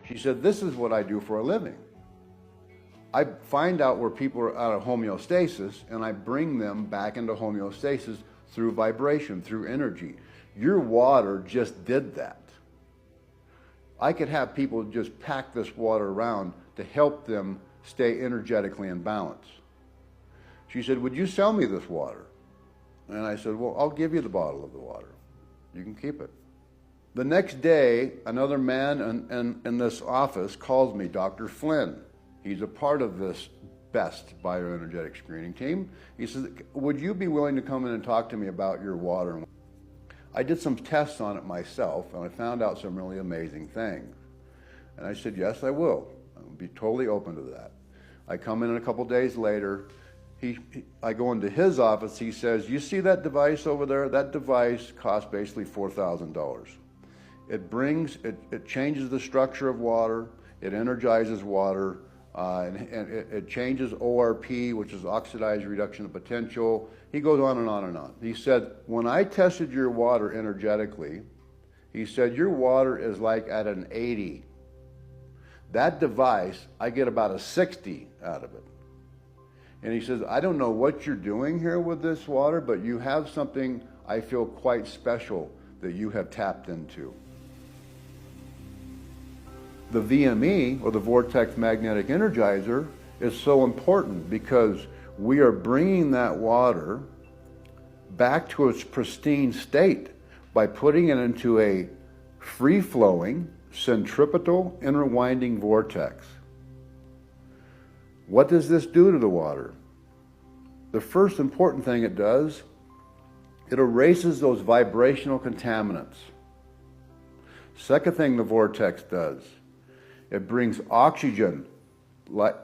She said, this is what I do for a living. I find out where people are out of homeostasis, and I bring them back into homeostasis through vibration, through energy. Your water just did that. I could have people just pack this water around to help them stay energetically in balance. She said, would you sell me this water? And I said, well, I'll give you the bottle of the water. You can keep it. The next day, another man in this office calls me, Dr. Flynn. He's a part of this BEST bioenergetic screening team. He says, would you be willing to come in and talk to me about your water? I did some tests on it myself, and I found out some really amazing things. And I said, yes, I will. I'll be totally open to that. I come in a couple days later. I go into his office. He says, you see that device over there? That device costs basically $4,000. It changes the structure of water. It energizes water. And it changes ORP, which is oxidized reduction of potential. He goes on and on and on. He said, when I tested your water energetically, he said, your water is like at an 80. That device, I get about a 60 out of it. And he says, I don't know what you're doing here with this water, but you have something I feel quite special that you have tapped into. The VME, or the Vortex Magnetic Energizer, is so important because we are bringing that water back to its pristine state by putting it into a free-flowing, centripetal, interwinding vortex. What does this do to the water? The first important thing it does, it erases those vibrational contaminants. Second thing the vortex does, it brings oxygen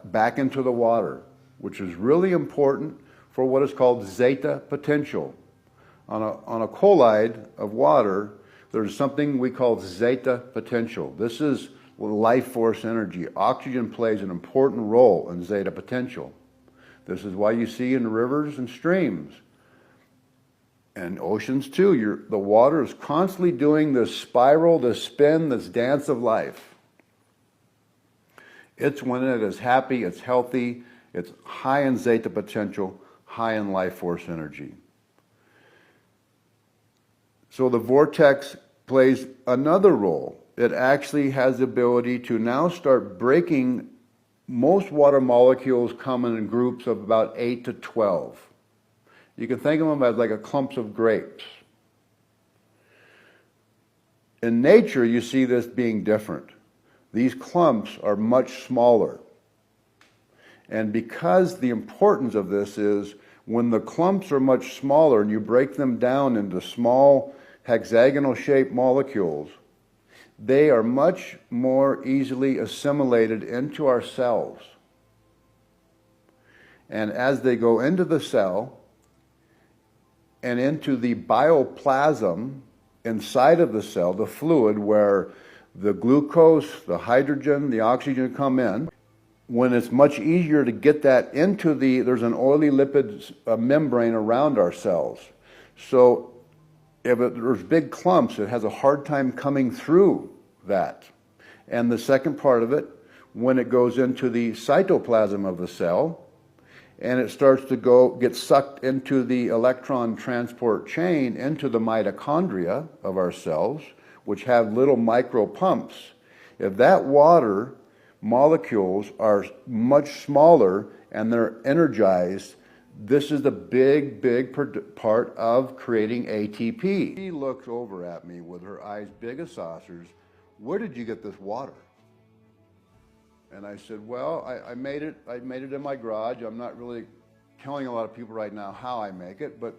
back into the water, which is really important for what is called zeta potential. On a colloid of water, there's something we call zeta potential. This is life force energy. Oxygen plays an important role in zeta potential. This is why you see in rivers and streams and oceans too, the water is constantly doing this spiral, this spin, this dance of life. It's when it is happy, it's healthy, it's high in zeta potential, high in life force energy. So the vortex plays another role. It actually has the ability to now start breaking. Most water molecules come in groups of about 8 to 12. You can think of them as like a clumps of grapes. In nature, you see this being different. These clumps are much smaller. And because the importance of this is when the clumps are much smaller and you break them down into small hexagonal shaped molecules, they are much more easily assimilated into our cells. And as they go into the cell and into the bioplasm inside of the cell, the fluid where the glucose, the hydrogen, the oxygen come in, when it's much easier to get that into there's an oily lipid membrane around our cells. So if there's big clumps, it has a hard time coming through that. And the second part of it, when it goes into the cytoplasm of the cell, and it starts to get sucked into the electron transport chain into the mitochondria of our cells, which have little micro pumps. If that water molecules are much smaller and they're energized, this is the big part of creating ATP. She looks over at me with her eyes big as saucers. Where did you get this water? And I said, well, I made it in my garage. I'm not really telling a lot of people right now how I make it, but